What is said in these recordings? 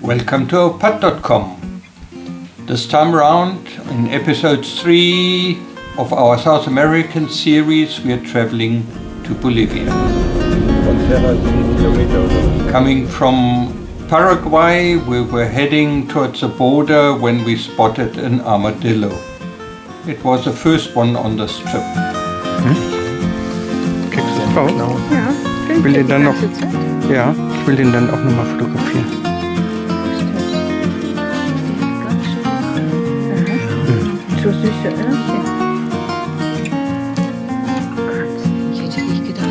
Welcome to opat.com. This time around, in episode 3 of our South American series, we are traveling to Bolivia. Coming from Paraguay, we were heading towards the border when we spotted an armadillo. It was the first one on this trip. Kriegst du drauf? Ja, Ich will den dann noch, ja, ich will den dann auch nochmal fotografieren. So süße Öhrchen. Ich hätte nicht gedacht,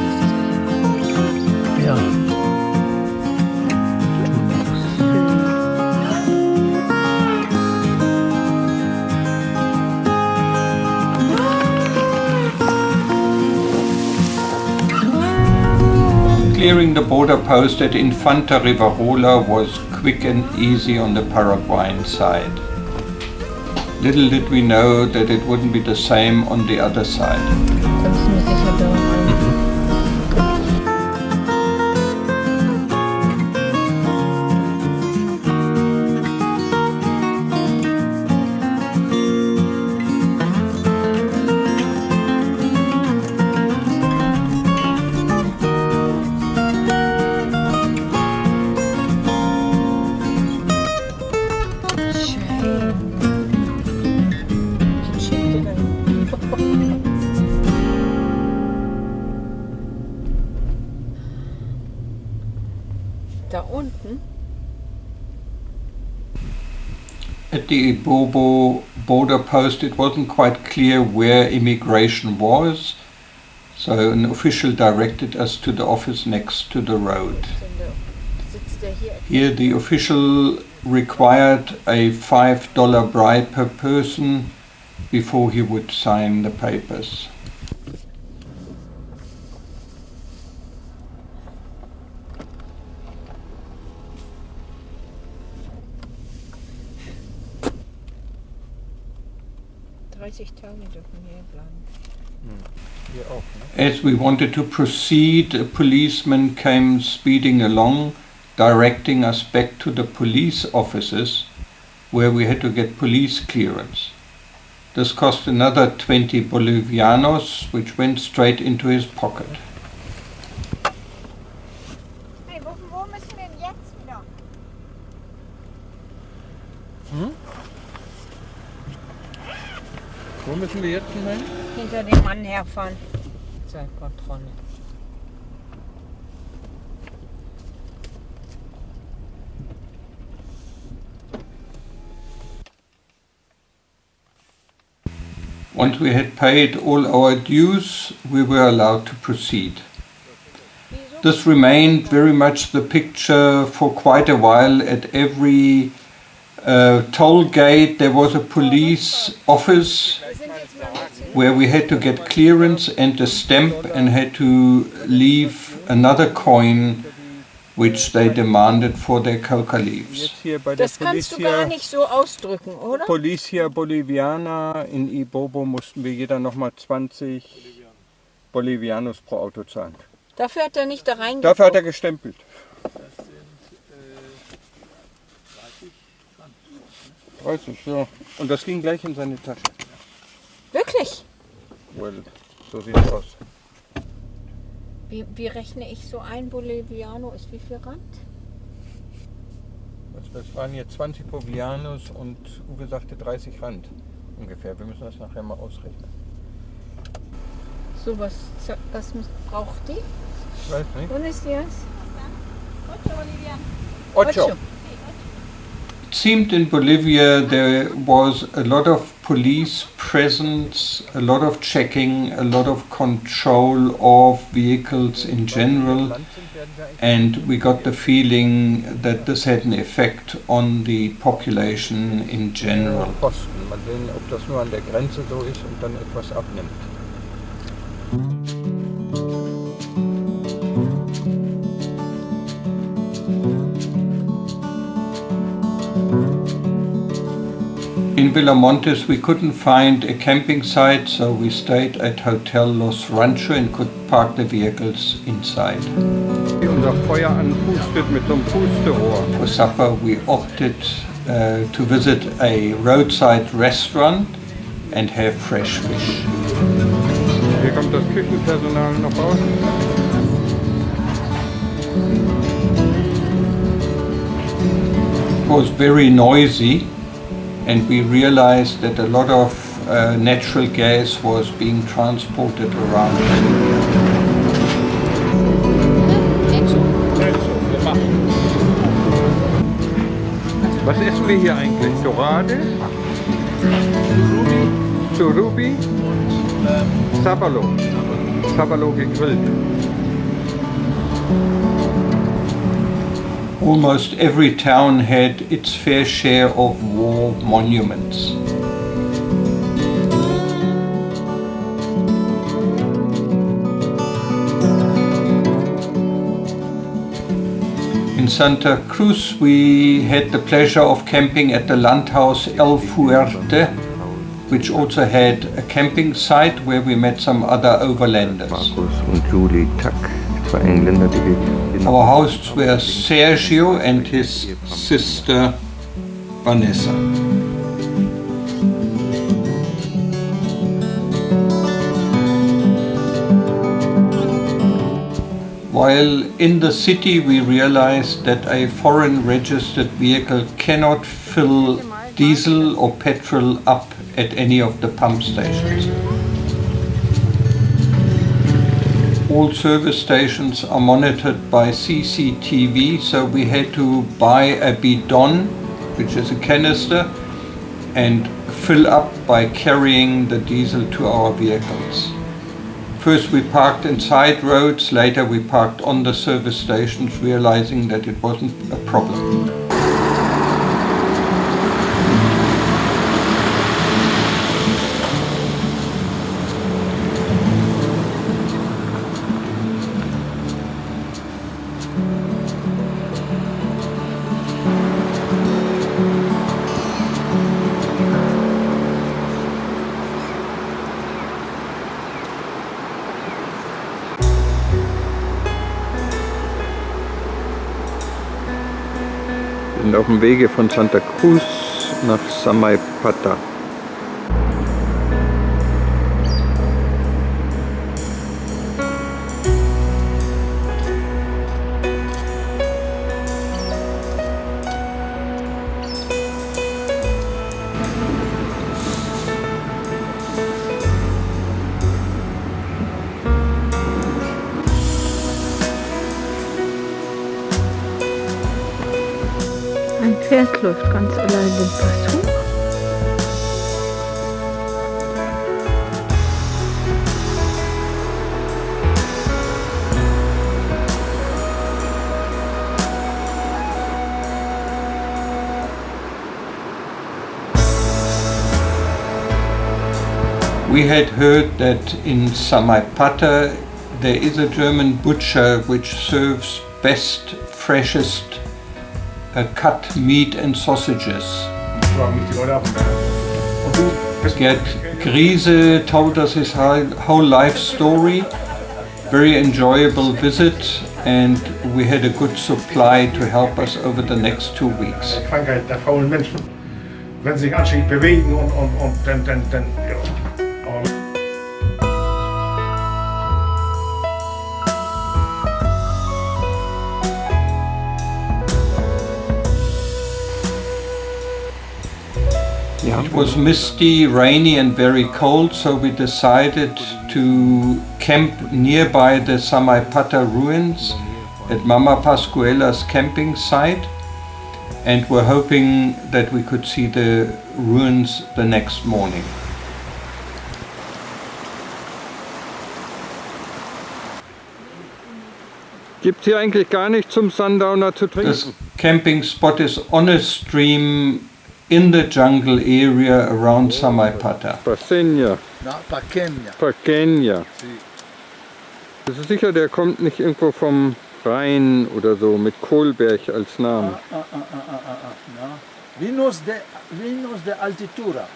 dass das Ja. Clearing the border post at Infanta Rivarola was quick and easy on the Paraguayan side. Little did we know that it wouldn't be the same on the other side. sonst muss ich ja dauern. Da unten? At the Ibobo border post, it wasn't quite clear where immigration was, so an official directed us to the office next to the road. Sitzt der hier? Here, the official required a $5 bribe per person before he would sign the papers. Tage dürfen wir hier bleiben. Hier auch, ne? As we wanted to proceed, a policeman came speeding along, directing us back to the police offices where we had to get police clearance. This cost another 20 Bolivianos, which went straight into his pocket. Hey, wo müssen wir denn jetzt wieder? Wo müssen wir jetzt hinein? Hinter dem Mann herfahren. Zur Kontrolle. Once we had paid all our dues, we were allowed to proceed. This remained very much the picture for quite a while. At every toll gate there was a police office where we had to get clearance and a stamp and had to leave another coin which they demanded for their coca leaves. Jetzt hier bei der Das kannst du gar nicht so ausdrücken, oder? Policia Boliviana in Ibobo mussten wir jeder nochmal 20 Bolivianos pro Auto zahlen. Dafür hat er nicht da reingeguckt. Dafür hat er gestempelt. 30, ja. Und das ging gleich in seine Tasche. Wirklich? Well, so sieht's aus. Wie rechne ich so ein? Boliviano ist wie viel Rand? Das waren jetzt 20 Bolivianos und Uwe sagte 30 Rand ungefähr. Wir müssen das nachher mal ausrechnen. So, was braucht die? Ich weiß nicht. Wo ist die? Ocho. It seemed in Bolivia there was a lot of police presence, a lot of checking, a lot of control of vehicles in general, and we got the feeling that this had an effect on the population in general. Posten. Mal sehen, ob das nur an der Grenze so ist und dann etwas abnimmt. In Villa Montes we couldn't find a camping site, so we stayed at Hotel Los Rancho and could park the vehicles inside. Unser Feuer anpustet mit so einem Pusterohr. For supper we opted to visit a roadside restaurant and have fresh fish. Hier kommt das Küchenpersonal noch raus. It was very noisy and we realized that a lot of natural gas was being transported around. Was essen wir hier eigentlich? Dorade? Surubi? Sabalo. Sabalo gegrillt. Almost every town had its fair share of war monuments. In Santa Cruz we had the pleasure of camping at the Landhaus El Fuerte, which also had a camping site where we met some other overlanders. Markus und Julie Tuck, zwei Engländer, die wir... Our hosts were Sergio and his sister Vanessa. While in the city we realized that a foreign registered vehicle cannot fill diesel or petrol up at any of the pump stations. All service stations are monitored by CCTV, so we had to buy a bidon, which is a canister, and fill up by carrying the diesel to our vehicles. First we parked in side roads, later we parked on the service stations, realizing that it wasn't a problem. Wir sind auf dem Wege von Santa Cruz nach Samai Pata. Ein Pferd läuft ganz allein den Pass hoch. We had heard that in Samai Pata there is a German butcher which serves best, freshest cut meat and sausages. Gerd Griese told us his whole life story, very enjoyable visit, and we had a good supply to help us over the next 2 weeks. Krankheit der faulen Menschen, wenn sie sich anständig bewegen und dann ja. It was misty, rainy and very cold, so we decided to camp nearby the Samai Pata ruins at Mama Pascuela's camping site, and were hoping that we could see the ruins the next morning. Gibt es hier eigentlich gar nicht zum Sundowner zu trinken? This camping spot is on a stream in the jungle area around Samai Pata. Paqueña. No, Paqueña. Paqueña. Sí. Das ist sicher, der kommt nicht irgendwo vom Rhein oder so mit Kohlberg als Namen. No. Venus de Altitura.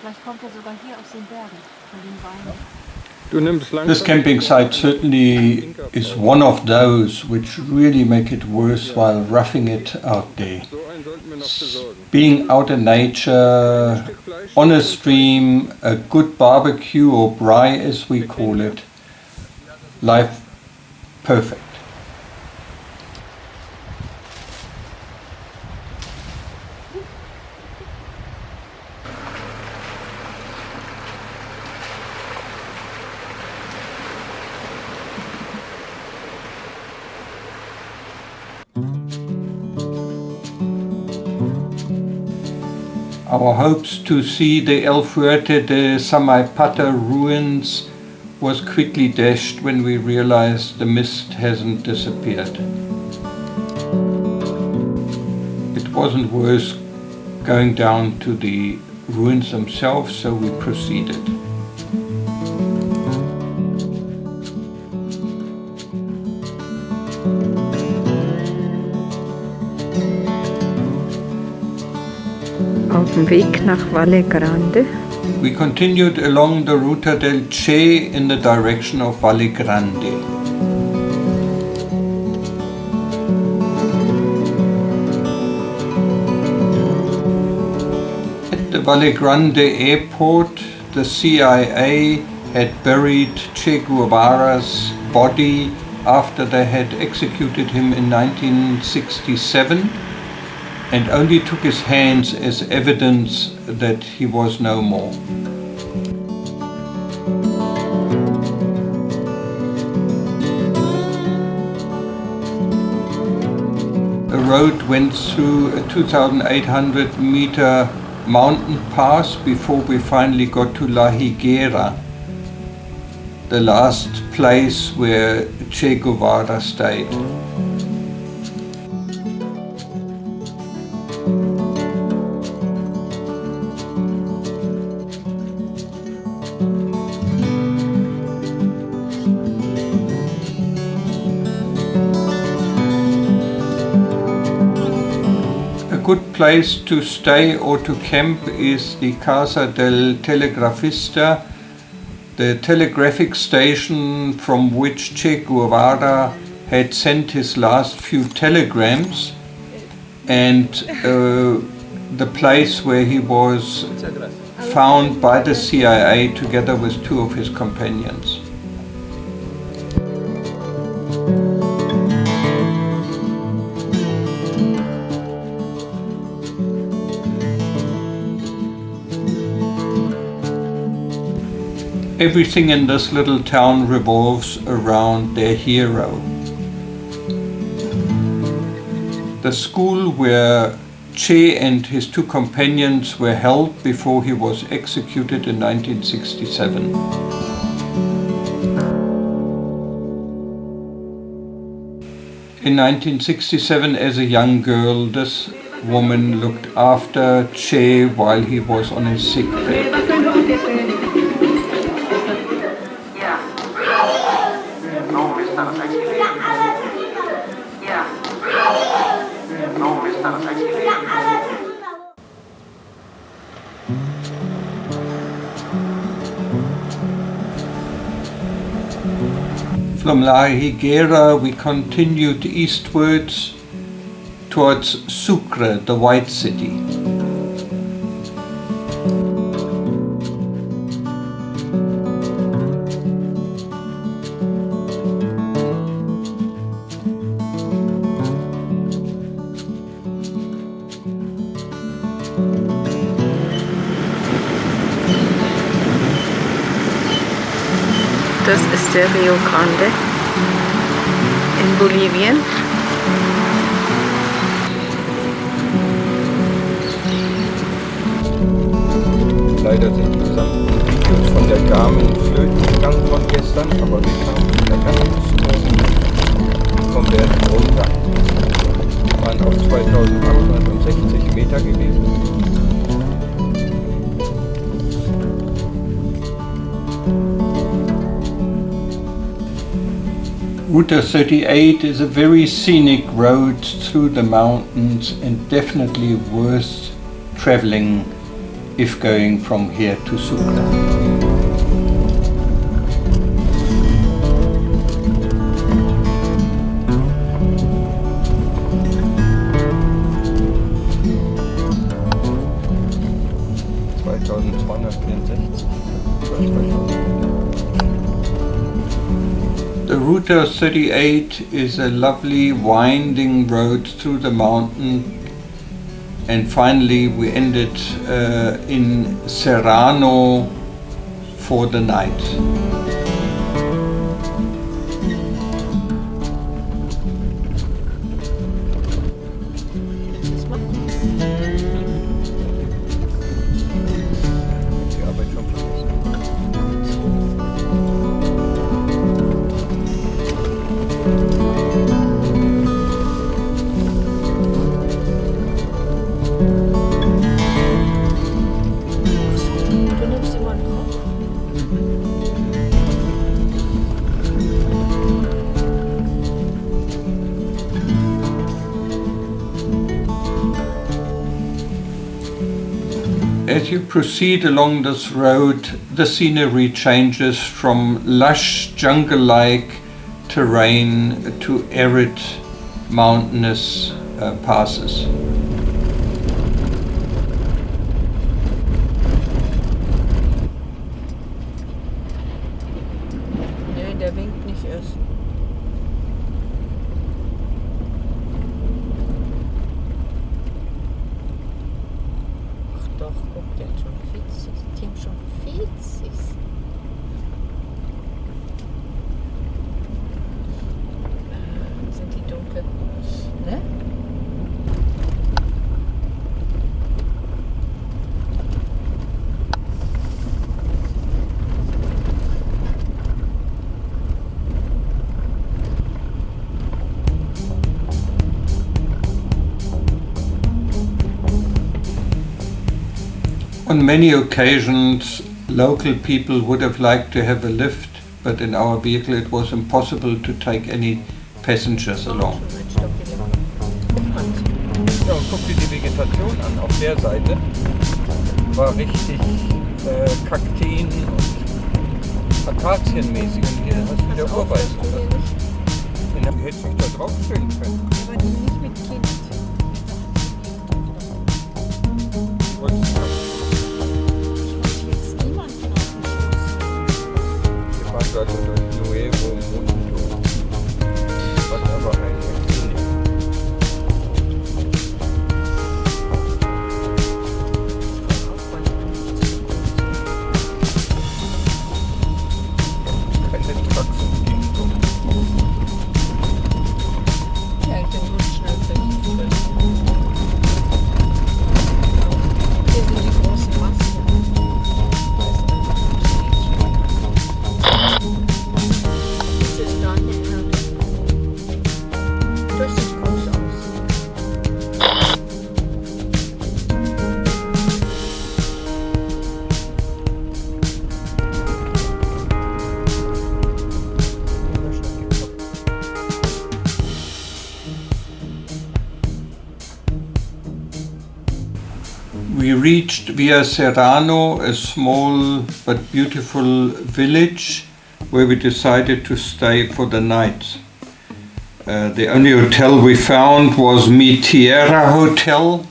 Vielleicht kommt er sogar hier aus den Bergen, von den Weinen. This camping site certainly is one of those which really make it worthwhile roughing it out there. Being out in nature, on a stream, a good barbecue or braai as we call it, life perfect. Our hopes to see the El Fuerte de Samai Pata ruins was quickly dashed when we realized the mist hasn't disappeared. It wasn't worth going down to the ruins themselves, so we proceeded. Auf dem Weg nach Valle Grande We continued along the Ruta del Che in the direction of Valle Grande. At the Valle Grande airport, the CIA had buried Che Guevara's body after they had executed him in 1967. And only took his hands as evidence that he was no more. A road went through a 2,800 meter mountain pass before we finally got to La Higuera, the last place where Che Guevara stayed. A good place to stay or to camp is the Casa del Telegrafista, the telegraphic station from which Che Guevara had sent his last few telegrams, and the place where he was found by the CIA together with two of his companions. Everything in this little town revolves around their hero. The school where Che and his two companions were held before he was executed in 1967. In 1967, as a young girl, this woman looked after Che while he was on his sick bed. From La Higuera we continued eastwards towards Sucre, the White City. Das ist der Rio Grande in Bolivien. Leider sind die gesamten Videos von der Garmin flöten gegangen von gestern, aber wir kamen da ganz vom Berg runter. Wir waren auf 2860 Meter gewesen. Route 38 is a very scenic road through the mountains and definitely worth traveling if going from here to Sucre. The Route of 38 is a lovely winding road through the mountain, and finally we ended in Serrano for the night. As you proceed along this road, the scenery changes from lush jungle-like terrain to arid mountainous passes. Nee, der winkt nicht erst. Doch, guck, der hat schon Fizis. Die haben schon Fizis. Sind die dunkel? Ne? On many occasions, local people would have liked to have a lift, but in our vehicle it was impossible to take any passengers along. Ja, und guck dir die Vegetation an. Auf der Seite war richtig Kakteen und Akazienmäßig. Und hier hast du wieder Urwald. Den hätte ich da drauf stellen können. Aber die nicht mit Kind. Also durch Nuevo Mundo, was aber eigentlich nicht. Keine Trucks und Gegend. Ja, ich bin gut schnell durch. Hier sind die großen Massen. Das sieht groß aus. We reached via Serrano, a small but beautiful village where we decided to stay for the night. The only hotel we found was Mi Tierra Hotel.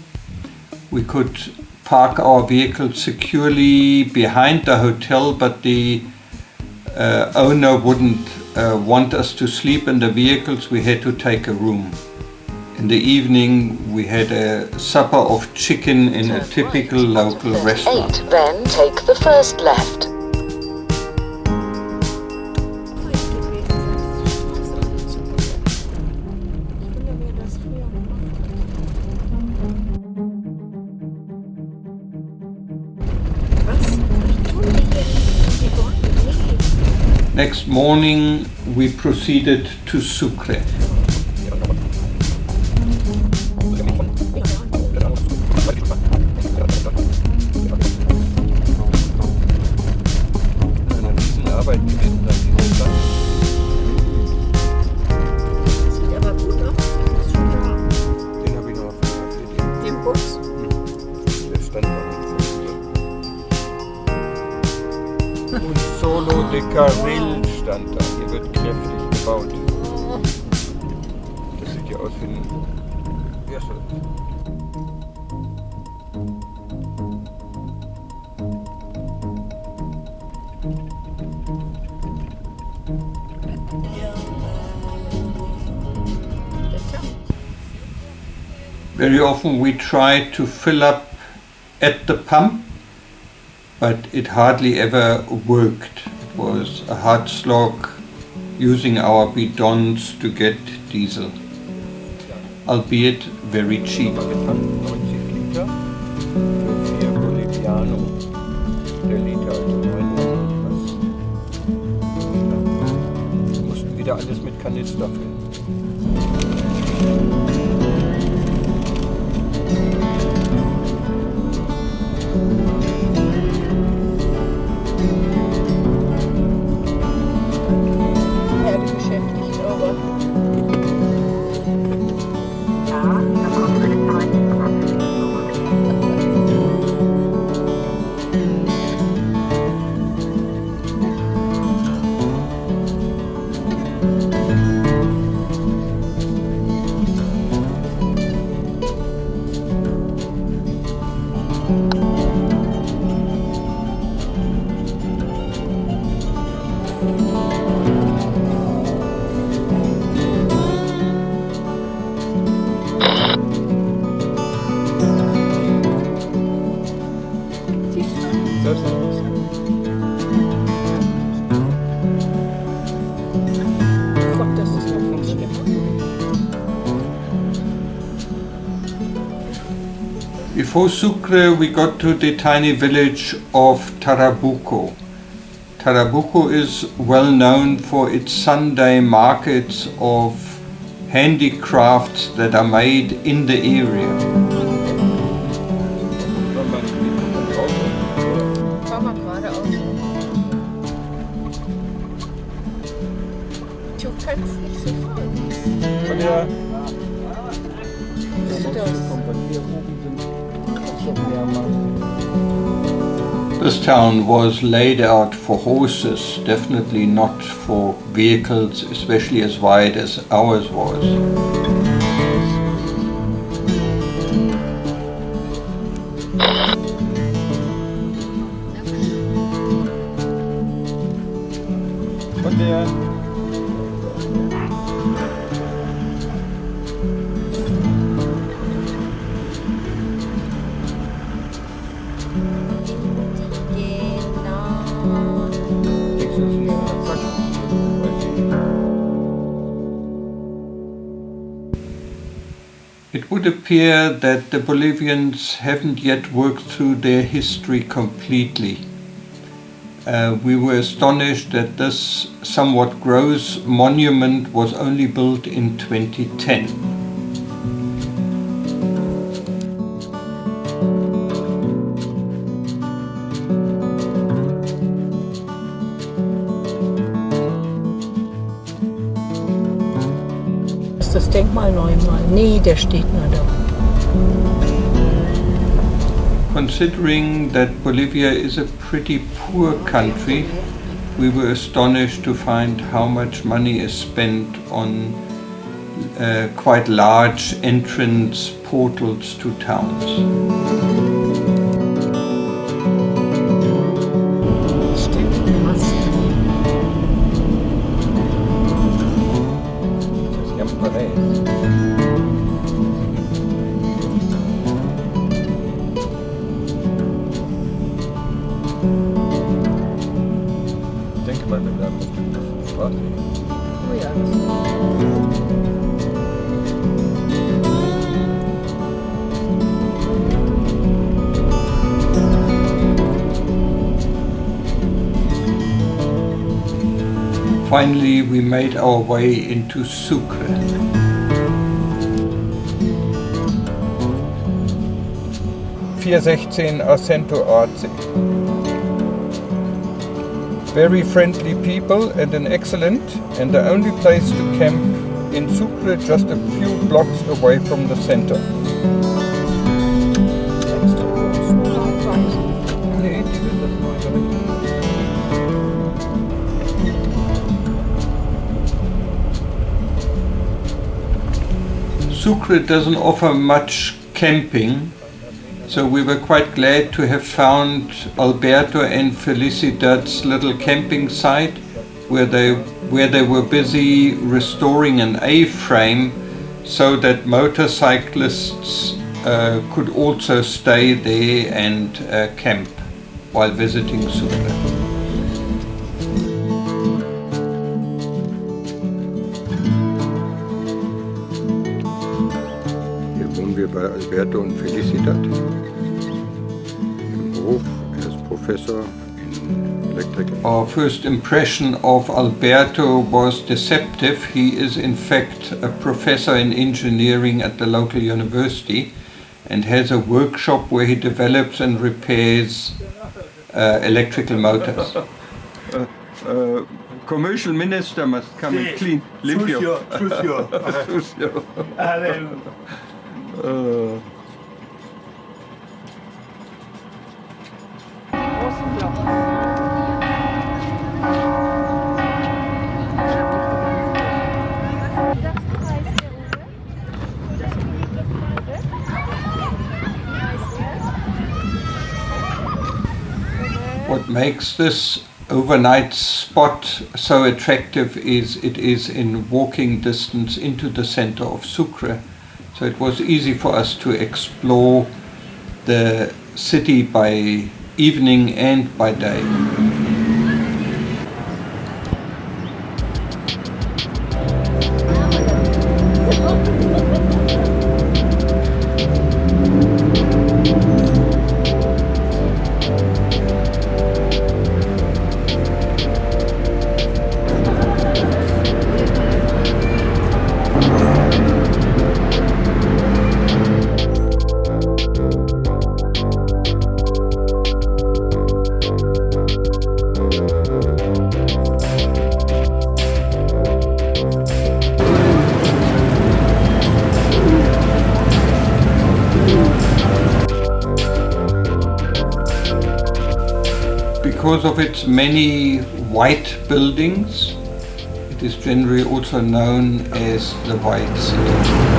We could park our vehicle securely behind the hotel, but the owner wouldn't want us to sleep in the vehicles. We had to take a room. In the evening we had a supper of chicken in a typical local restaurant. 8, then take the first left. Next morning we proceeded to Sucre. Decarill stand da. Hier wird kräftig gebaut. Das sieht ja aus wie ein... Ja, so. Very often we try to fill up at the pump, but it hardly ever worked. It was a hard slog using our bidons to get diesel, albeit very cheap. 90 Liter für 4 Boliviano. Der Liter, also 9 was. Wir mussten wieder alles mit Kanister füllen. Before Sucre we got to the tiny village of Tarabuco. Tarabuco is well known for its Sunday markets of handicrafts that are made in the area. Fahr mal geradeaus. Du kannst nicht so fahren. Von der This town was laid out for horses, definitely not for vehicles, especially as wide as ours was. Von der It would appear that the Bolivians haven't yet worked through their history completely. We were astonished that this somewhat gross monument was only built in 2010. Das Denkmal neu malen. Nee, der steht nur da. Considering that Bolivia is a pretty poor country, we were astonished to find how much money is spent on quite large entrance portals to towns. Finally, we made our way into Sucre. Acento Arce. Very friendly people and an excellent and the only place to camp in Sucre, just a few blocks away from the center. Sucre doesn't offer much camping, so we were quite glad to have found Alberto and Felicidad's little camping site where they were busy restoring an A-frame so that motorcyclists could also stay there and camp while visiting Sucre. Hier wohnen wir bei Alberto und Felicidad im Hof. Er ist Professor in Electrical. Our first impression of Alberto was deceptive. He is in fact a professor in engineering at the local university and has a workshop where he develops and repairs electrical motors. Commercial minister must come and clean. Limpio. Sucio. What makes this overnight spot so attractive is it is in walking distance into the center of Sucre. So it was easy for us to explore the city by evening and by day. Because of its many white buildings, it is generally also known as the White City.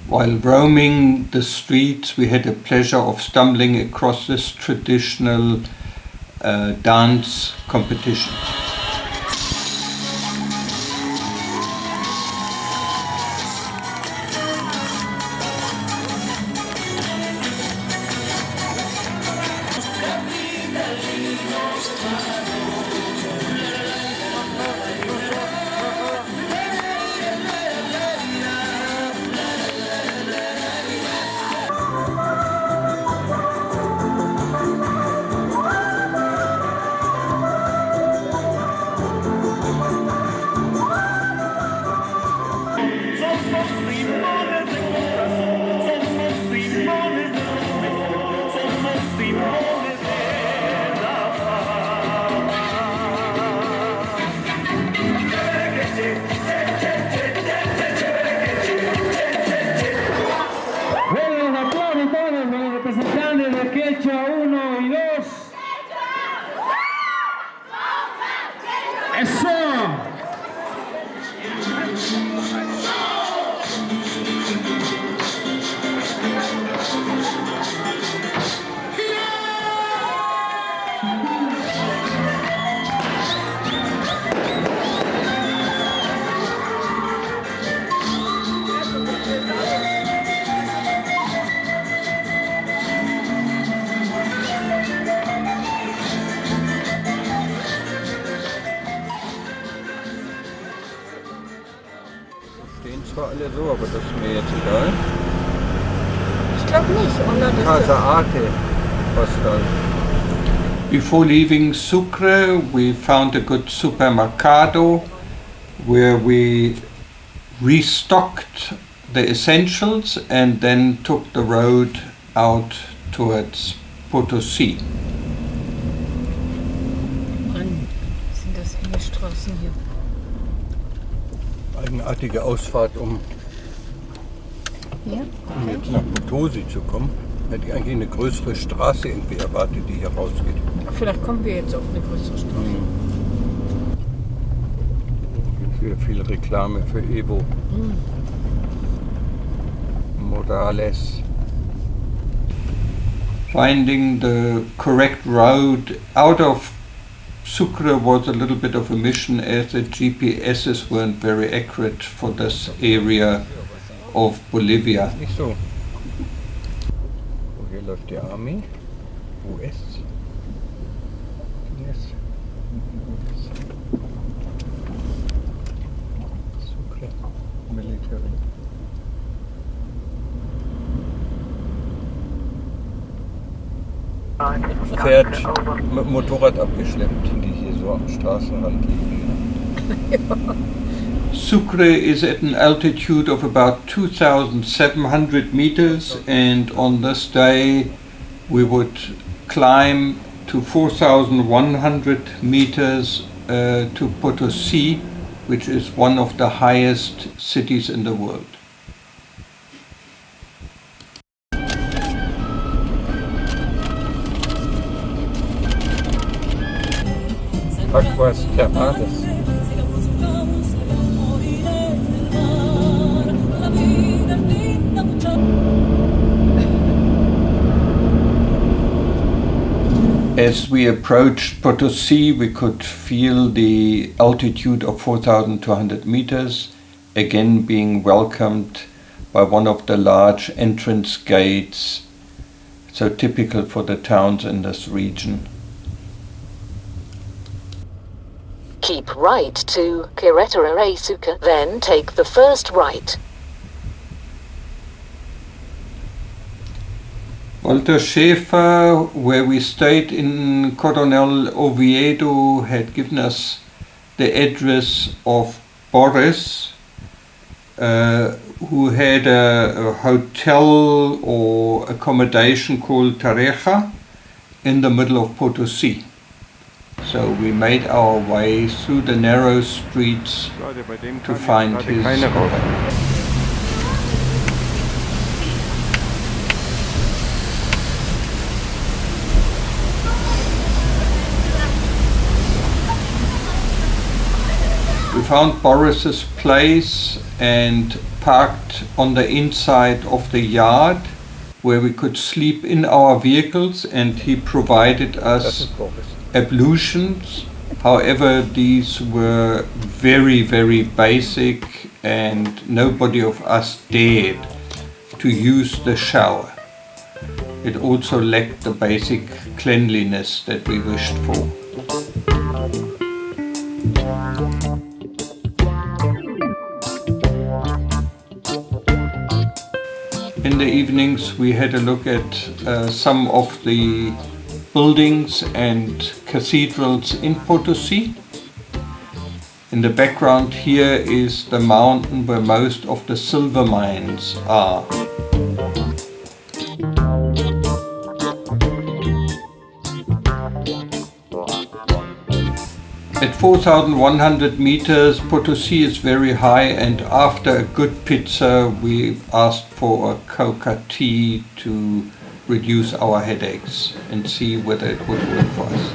While roaming the streets, we had the pleasure of stumbling across this traditional dance competition. Stelle so, aber das ist mir jetzt egal. Ich glaube nicht, oder? Casa Arte Postal. Before leaving Sucre, we found a good supermercado where we restocked the essentials and then took the road out towards Potosi. Mann, sind das enge Straßen hier. Eigenartige Ausfahrt, um jetzt nach Potosi zu kommen. Hätte ich eigentlich eine größere Straße irgendwie erwartet, die hier rausgeht. Vielleicht kommen wir jetzt auf eine größere Straße. Viel Reklame für Evo. Morales. Finding the correct road out of Sucre was a little bit of a mission, as the GPSs weren't very accurate for this area of Bolivia. Nicht so. Oh, hier läuft die Army. US. Sucre. Military. Pferd mit dem Motorrad abgeschleppt, die hier so am Straßenrand liegen. Sucre is at an altitude of about 2,700 meters, and on this day we would climb to 4,100 meters to Potosi, which is one of the highest cities in the world. Aquas Termales. As we approached Potosi, we could feel the altitude of 4,200 meters, again being welcomed by one of the large entrance gates, so typical for the towns in this region. Keep right to Querétaro Sucre, then take the first right. Walter Schäfer, where we stayed in Coronel Oviedo, had given us the address of Boris, who had a hotel or accommodation called Tareja in the middle of Potosi. So we made our way through the narrow streets to find his hotel. We found Boris's place and parked on the inside of the yard where we could sleep in our vehicles, and he provided us ablutions. However, these were very, very basic and nobody of us dared to use the shower. It also lacked the basic cleanliness that we wished for. In the evenings we had a look at some of the buildings and cathedrals in Potosi. In the background here is the mountain where most of the silver mines are. At 4,100 meters, Potosi is very high, and after a good pizza we asked for a coca tea to reduce our headaches and see whether it would work for us.